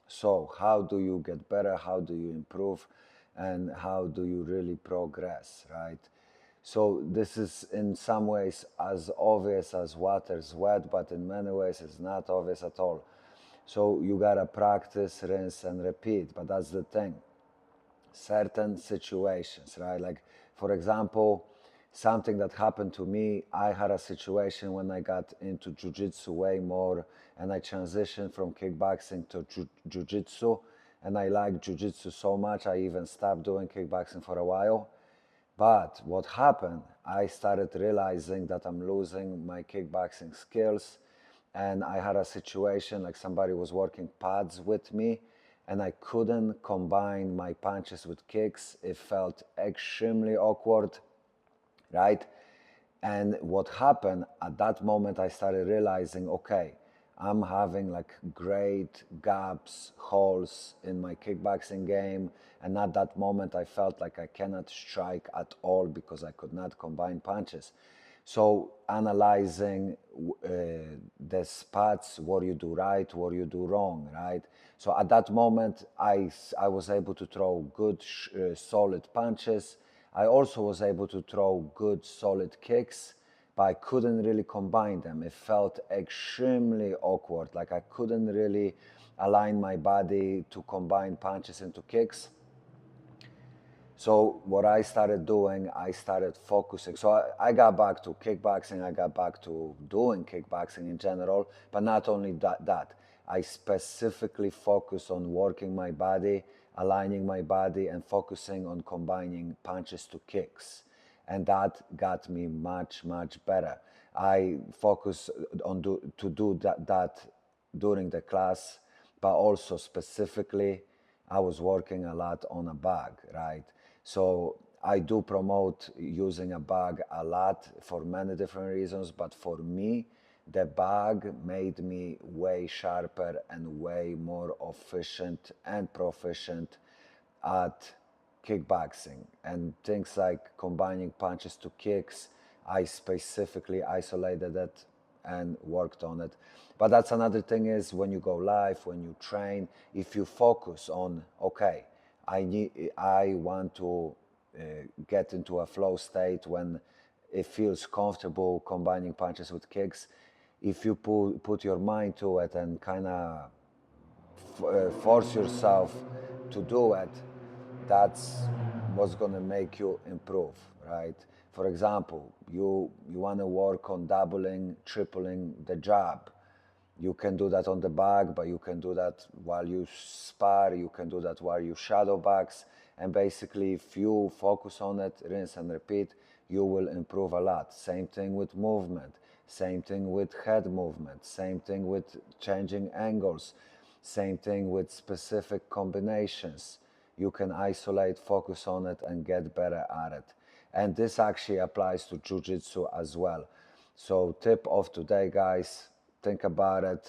So how do you get better? How do you improve? And how do you really progress, right? So this is in some ways as obvious as water's wet, but in many ways it's not obvious at all. So you gotta practice, rinse, and repeat. But that's the thing. Certain situations, right? Like, for example, something that happened to me, I had a situation when I got into jiu-jitsu way more, and I transitioned from kickboxing to jiu-jitsu, and I liked jiu-jitsu so much, I even stopped doing kickboxing for a while. But what happened, I started realizing that I'm losing my kickboxing skills. And I had a situation like somebody was working pads with me, and I couldn't combine my punches with kicks. It felt extremely awkward, right? And what happened at that moment, I started realizing, okay, I'm having like great gaps, holes in my kickboxing game. And at that moment, I felt like I cannot strike at all because I could not combine punches. So analyzing the spots, what you do right, what you do wrong, right? So at that moment, I was able to throw good, solid punches. I also was able to throw good, solid kicks, but I couldn't really combine them. It felt extremely awkward. Like I couldn't really align my body to combine punches into kicks. So what I started doing, I started focusing. So I got back to kickboxing. I got back to doing kickboxing in general, but not only that. I specifically focused on working my body, aligning my body, and focusing on combining punches to kicks. And that got me much, much better. I focused on to do that during the class, but also specifically I was working a lot on a bag, right? So I do promote using a bag a lot for many different reasons, but for me, the bag made me way sharper and way more efficient and proficient at kickboxing. And things like combining punches to kicks, I specifically isolated it and worked on it. But that's another thing is when you go live, when you train, if you focus on, okay, I want to get into a flow state when it feels comfortable combining punches with kicks. If you put your mind to it and kind of force yourself to do it, that's what's going to make you improve, right? For example, you want to work on doubling, tripling the jab. You can do that on the bag, but you can do that while you spar, you can do that while you shadow box. And basically, if you focus on it, rinse and repeat, you will improve a lot. Same thing with movement, same thing with head movement, same thing with changing angles, same thing with specific combinations. You can isolate, focus on it, and get better at it. And this actually applies to Jiu Jitsu as well. So, tip of today, guys, think about it.